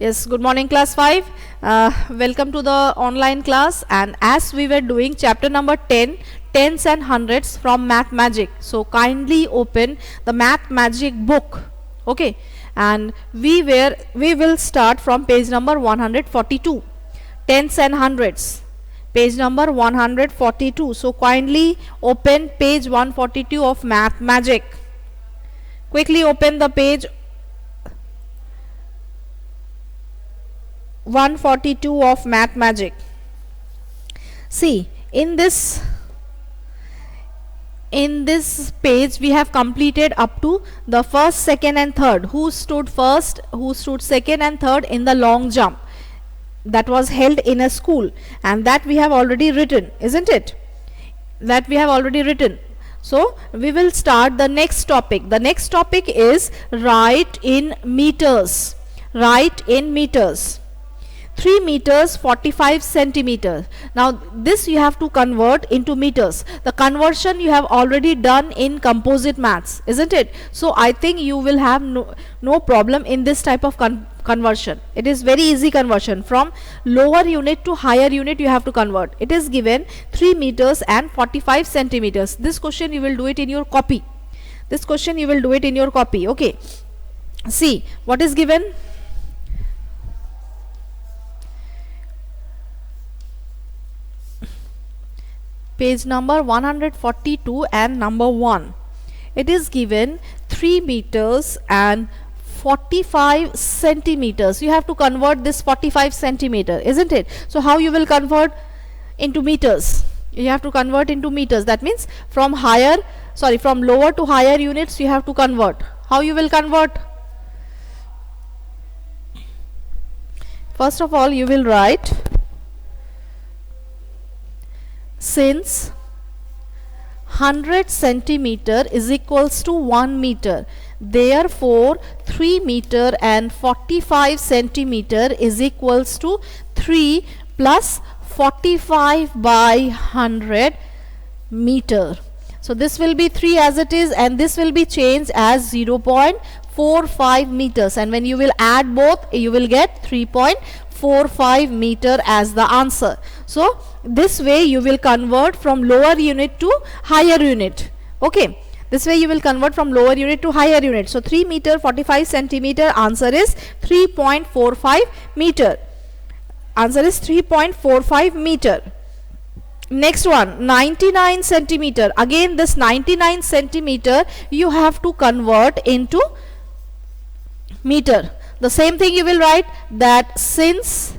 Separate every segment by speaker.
Speaker 1: Yes, good morning class 5. Welcome to the online class, and as we were doing chapter number 10, tens and hundreds from Math Magic. So kindly open the Math Magic book. Okay, and we will start from page number 142. Tens and hundreds. Page number 142. So kindly open page 142 of Math Magic. Quickly open the page 142 of Math Magic. See, in this page we have completed up to the first, second and third. Who stood first, who stood second and third in the long jump that was held in a school, and that we have already written, isn't it? That we have already written. So we will start the next topic. The next topic is write in meters. Write in meters. 3 meters 45 centimeters. Now this you have to convert into meters. The conversion you have already done in composite maths, isn't it? So I think you will have no problem in this type of conversion. It is very easy conversion. From lower unit to higher unit you have to convert. It is given 3 meters and 45 centimeters. This question you will do it in your copy. This question you will do it in your copy. Okay. See what is given. Page number 142 and number 1. It is given 3 meters and 45 centimeters. You have to convert this 45 centimeter, isn't it? So how you will convert into meters? You have to convert into meters. That means from lower to higher units you have to convert. How you will convert? First of all you will write, since 100 centimeter is equals to 1 meter, therefore 3 meter and 45 centimeter is equals to 3 plus 45 by 100 meter. So this will be 3 as it is, and this will be changed as 0.45 meters, and when you will add both you will get 3.45 meter as the answer. So this way you will convert from lower unit to higher unit. Okay, this way you will convert from lower unit to higher unit. So 3 meter 45 centimeter, answer is 3.45 meter. Answer is 3.45 meter. Next one, 99 centimeter. Again this 99 centimeter you have to convert into meter. The same thing you will write, that since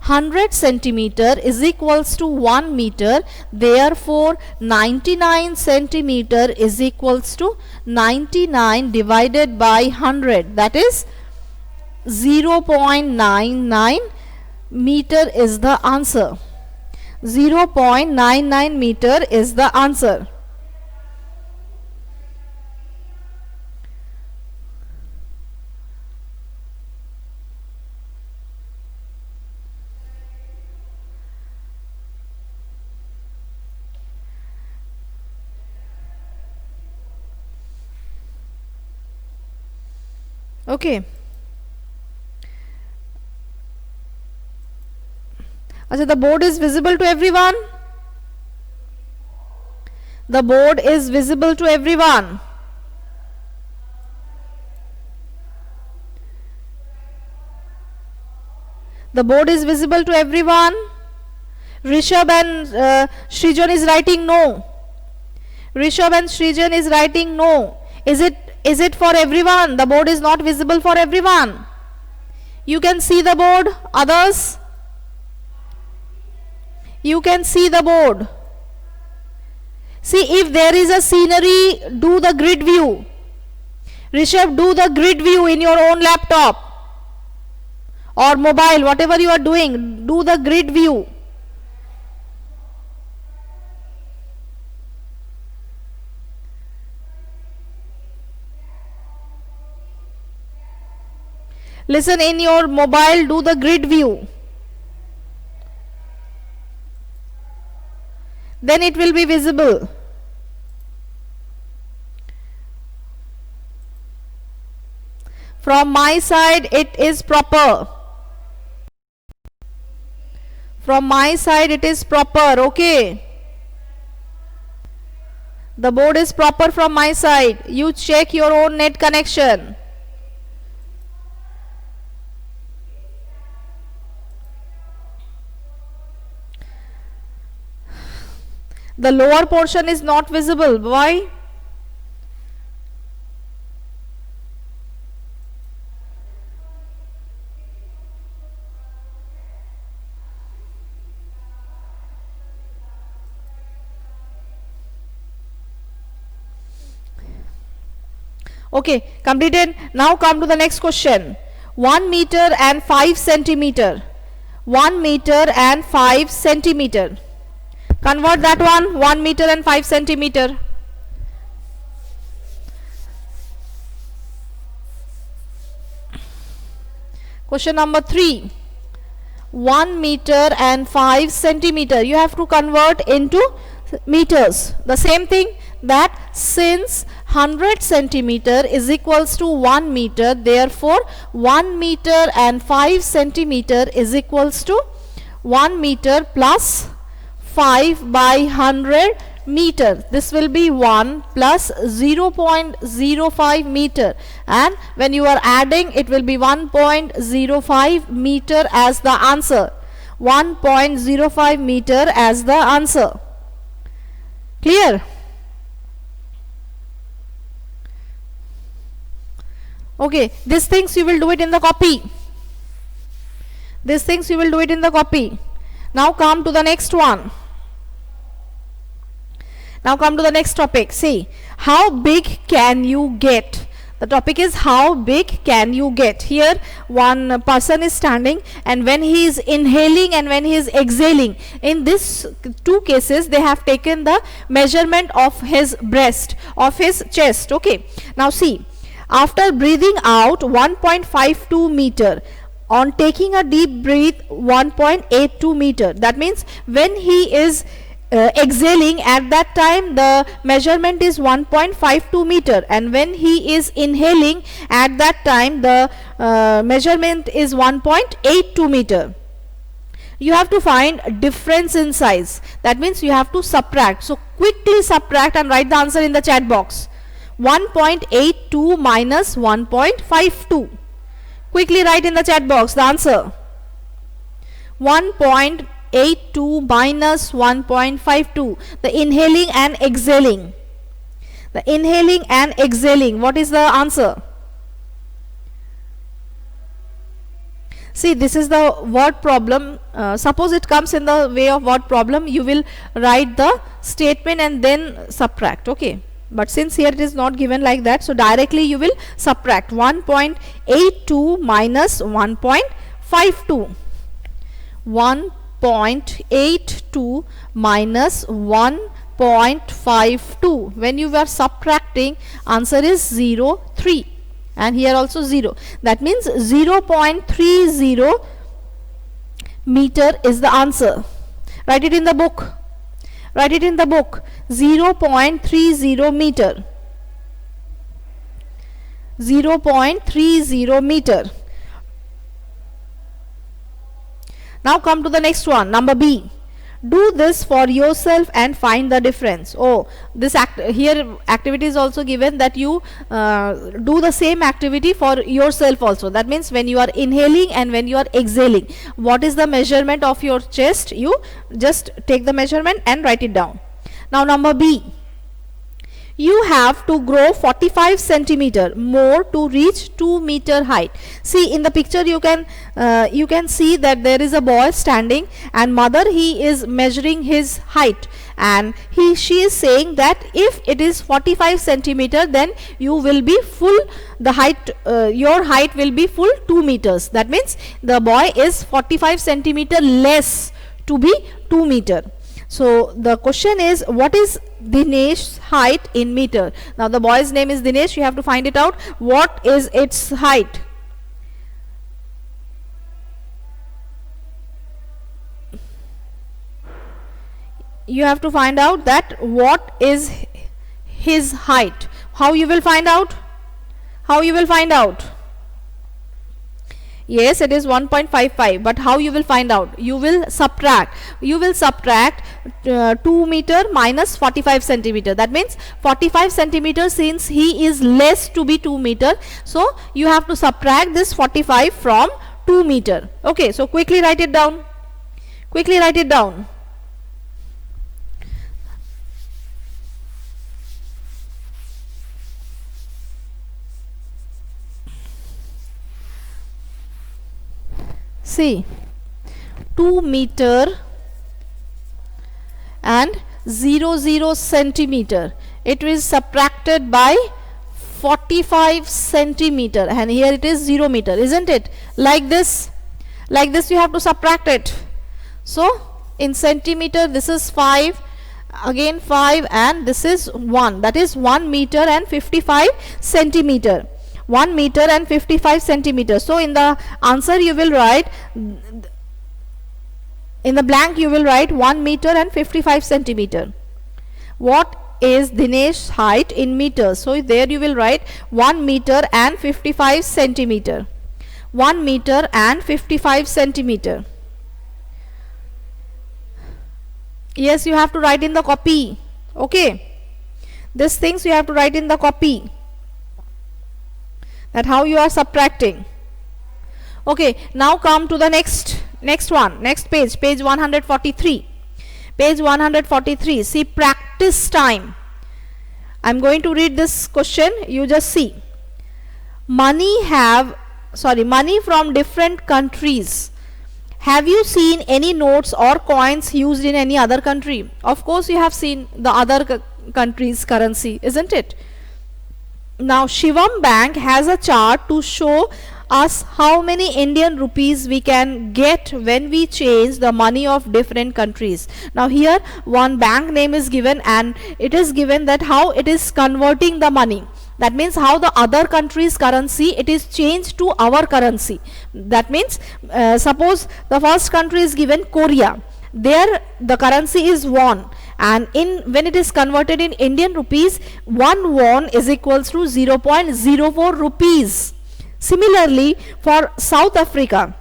Speaker 1: 100 centimeter is equals to 1 meter, therefore 99 centimeter is equals to 99 divided by 100, that is 0.99 meter is the answer. 0.99 meter is the answer. Okay. Achha, the board is visible to everyone? The board is visible to everyone. The board is visible to everyone. Rishabh and Srijan is writing no. Rishabh and Srijan is writing no. Is it for everyone? The board is not visible for everyone. You can see the board. Others? You can see the board. See, if there is a scenery, do the grid view. Rishabh, do the grid view in your own laptop or mobile, whatever you are doing, do the grid view. Listen, in your mobile, do the grid view. Then it will be visible. From my side it is proper. From my side it is proper. Okay, the board is proper from my side. You check your own net connection. The lower portion is not visible. Why? Okay, completed. Now come to the next question. 1 meter and 5 centimeter. 1 meter and 5 centimeter. Convert that one. 1 meter and 5 centimeter. Question number 3. 1 meter and 5 centimeter. You have to convert into meters. The same thing, that since 100 centimeter is equals to 1 meter, therefore 1 meter and 5 centimeter is equals to 1 meter plus 5 by 100 meter. This will be 1 plus 0.05 meter, and when you are adding it will be 1.05 meter as the answer. 1.05 meter as the answer. Clear? Okay, these things you will do it in the copy. These things you will do it in the copy. Now come to the next one. Now come to the next topic. See, how big can you get? The topic is how big can you get. Here one person is standing, and when he is inhaling and when he is exhaling, in this two cases they have taken the measurement of his breast, of his chest. Okay, now see, after breathing out 1.52 meter, on taking a deep breath 1.82 meter. That means when he is exhaling, at that time the measurement is 1.52 meter, and when he is inhaling, at that time the measurement is 1.82 meter. You have to find difference in size. That means you have to subtract. So quickly subtract and write the answer in the chat box. 1.82 minus 1.52. Quickly write in the chat box the answer. 1.82 minus 1.52. The inhaling and exhaling. The inhaling and exhaling. What is the answer? See, this is the word problem. Suppose it comes in the way of word problem, you will write the statement and then subtract. Okay. But since here it is not given like that, so directly you will subtract 1.82 minus 1.52. 1.82 minus 1.52. When you are subtracting, answer is 0.3, and here also 0. That means 0.30 meter is the answer. Write it in the book. Write it in the book. 0.30 meter. 0.30 meter. Now come to the next one, number B. Do this for yourself and find the difference. Oh, this here activity is also given that you do the same activity for yourself also. That means when you are inhaling and when you are exhaling, what is the measurement of your chest? You just take the measurement and write it down. Now number B. You have to grow 45 centimeter more to reach 2 meter height. See, in the picture you can see that there is a boy standing, and mother, he is measuring his height, and she is saying that if it is 45 centimeter, then you will be full, the height, your height will be full 2 meters. That means the boy is 45 centimeter less to be 2 meter. So the question is, what is Dinesh's height in meter? Now the boy's name is Dinesh. You have to find it out. What is its height? You have to find out that what is his height. How you will find out? How you will find out? Yes, it is 1.55, but how you will find out? You will subtract 2 meter minus 45 centimeter. That means 45 centimeter, since he is less to be 2 meter, so you have to subtract this 45 from 2 meter. Okay, so quickly write it down. Quickly write it down. See, 2 meter and 00 centimeter, it is subtracted by 45 centimeter, and here it is 0 meter, isn't it? Like this you have to subtract it. So in centimeter, this is 5, again 5, and this is 1, that is 1 meter and 55 centimeter. 1 meter and 55 centimeters. So in the answer you will write, in the blank you will write 1 meter and 55 centimeter. What is Dinesh's height in meters? So there you will write 1 meter and 55 centimeter. 1 meter and 55 centimeter. Yes, you have to write in the copy. Okay, these things you have to write in the copy, that how you are subtracting. Okay, now come to the next page, page 143. Page 143. See, practice time. I'm going to read this question, you just see. Money from different countries. Have you seen any notes or coins used in any other country? Of course you have seen the other country's currency, isn't it? Now Shivam Bank has a chart to show us how many Indian rupees we can get when we change the money of different countries. Now here one bank name is given, and it is given that how it is converting the money. That means how the other country's currency it is changed to our currency. That means suppose the first country is given Korea. There the currency is won, and when it is converted in Indian rupees, 1 won is equals to 0.04 rupees. Similarly for South Africa,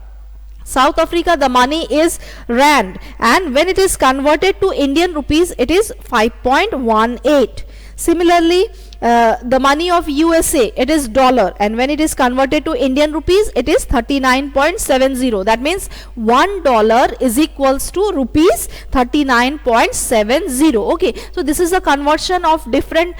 Speaker 1: the money is rand, and when it is converted to Indian rupees, it is 5.18. Similarly, the money of USA, it is dollar, and when it is converted to Indian rupees, it is 39.70. That means $1 is equals to rupees 39.70. Okay, so this is a conversion of different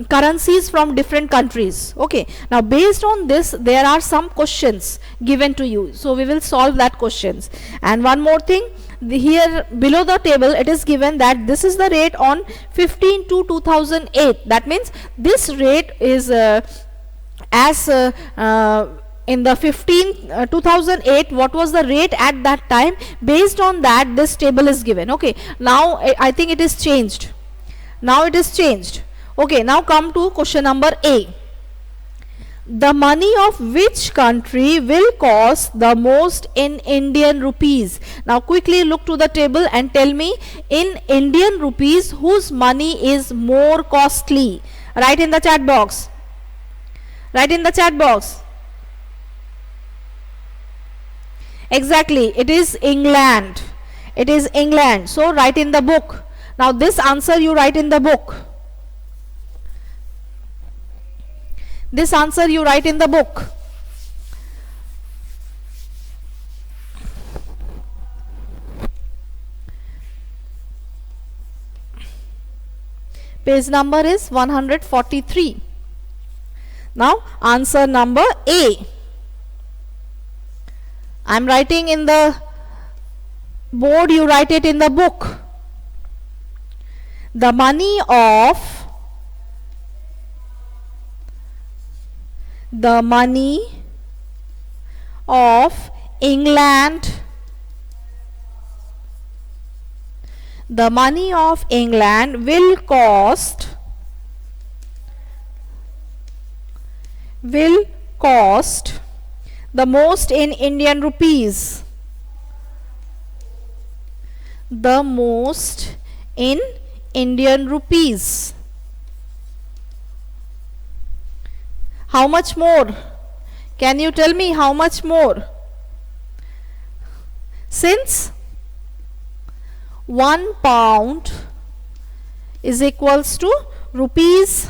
Speaker 1: currencies from different countries. Okay, now based on this, there are some questions given to you, so we will solve that questions. And one more thing, here below the table it is given that this is the rate on 15 to 2008. That means this rate is in the 2008, what was the rate at that time? Based on that, this table is given. Okay, now I think it is changed. Now it is changed. Okay, now come to question number A. The money of which country will cost the most in Indian rupees? Now quickly look to the table and tell me, in Indian rupees, whose money is more costly? Write in the chat box. Write in the chat box. Exactly, it is England. It is England. So write in the book. Now this answer you write in the book. This answer you write in the book. Page number is 143. Now answer number A. I am writing in the board, you write it in the book. The money of England, the money of England will cost the most in Indian rupees. The most in Indian rupees. How much more? Can you tell me how much more? Since 1 pound is equals to rupees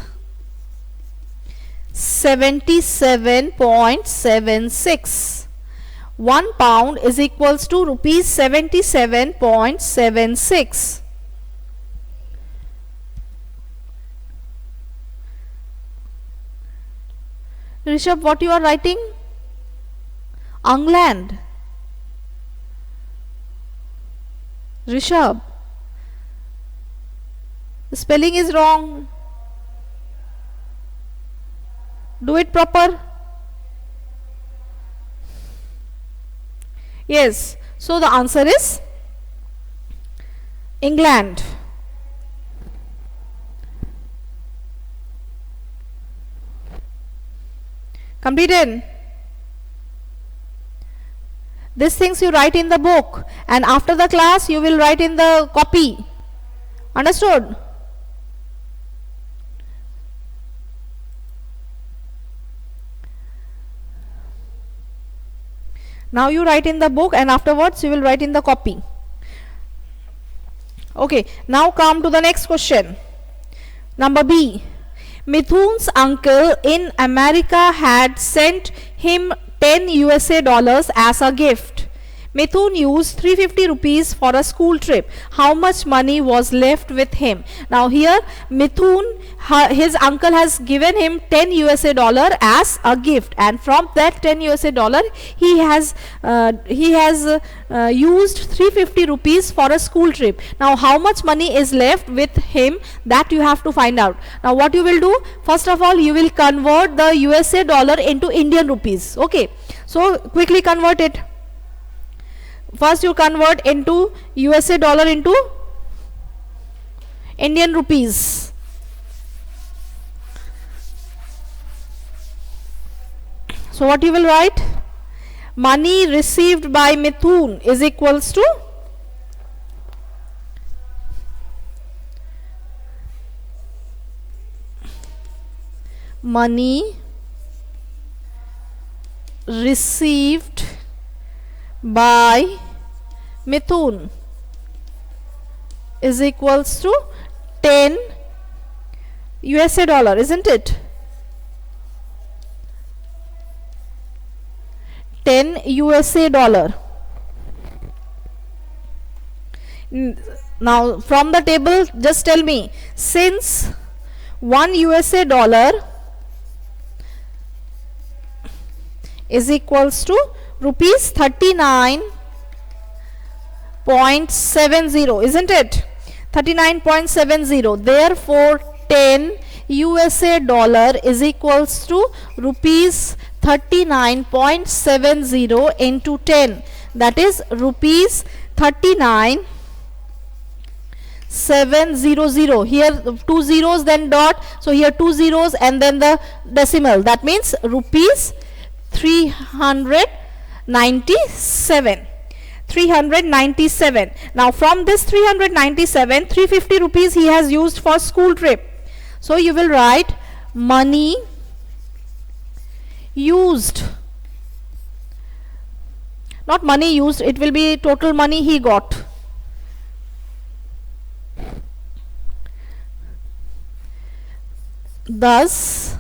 Speaker 1: 77.76. 1 pound is equals to rupees 77.76. Rishabh, what you are writing? England. Rishabh, the spelling is wrong. Do it proper. Yes, so the answer is England. Completed. These things you write in the book, and after the class you will write in the copy. Understood? Now you write in the book, and afterwards you will write in the copy. Okay, now come to the next question. Number B. Mithun's uncle in America had sent him 10 USA dollars as a gift. Mithun used 350 rupees for a school trip. How much money was left with him? Now here Mithun, his uncle has given him 10 USA dollar as a gift, and from that 10 USA dollar he has used 350 rupees for a school trip. Now how much money is left with him, that you have to find out. Now what you will do, first of all you will convert the USA dollar into Indian rupees. Okay, so quickly convert it. First you convert into USA dollar into Indian rupees. So what you will write? Money received by Mithun is equals to money received by Mithun is equals to 10 USA dollar, isn't it? 10 USA dollar. Now from the table just tell me, since 1 USA dollar is equals to rupees 39.70, isn't it? 39.70. Therefore 10 USA dollar is equals to rupees 39.70 into 10, that is rupees 39,700. Here 2 zeros, then dot, so here 2 zeros and then the decimal, that means rupees 397. 397. Now from this 397, 350 rupees he has used for school trip. So you will write money used, not money used, it will be total money he got. Thus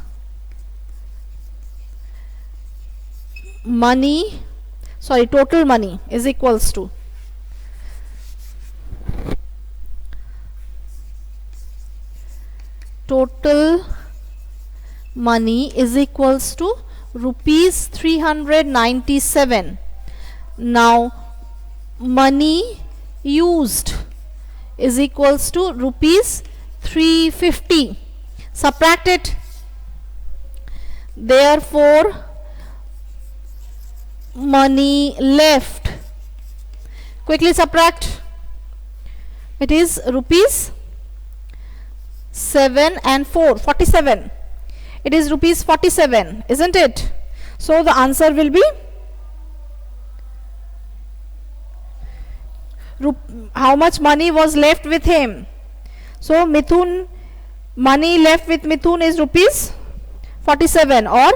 Speaker 1: total money is equals to rupees 397. Now money used is equals to rupees 350. Subtract it. Therefore money left, quickly subtract, it is rupees 7 and 4, 47. It is rupees 47, isn't it? So the answer will be, how much money was left with him? So Mithun, money left with Mithun is rupees 47, or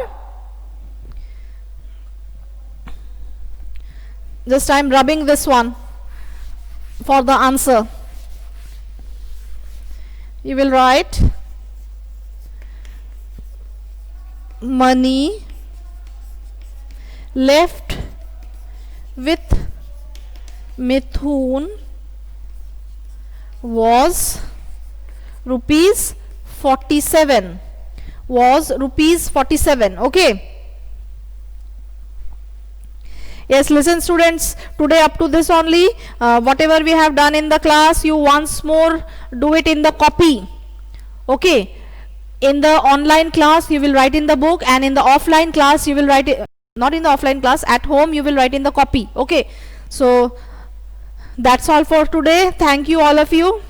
Speaker 1: Just I am rubbing this one for the answer. You will write money left with Mithun was rupees 47. Was rupees 47. Okay. Yes, listen students, today up to this only. Whatever we have done in the class, you once more do it in the copy. Okay. In the online class you will write in the book, and in the offline class you will write it, not in the offline class, at home you will write in the copy. Okay. So that's all for today. Thank you all of you,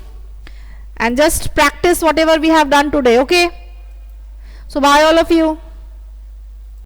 Speaker 1: and just practice whatever we have done today. Okay. So bye all of you.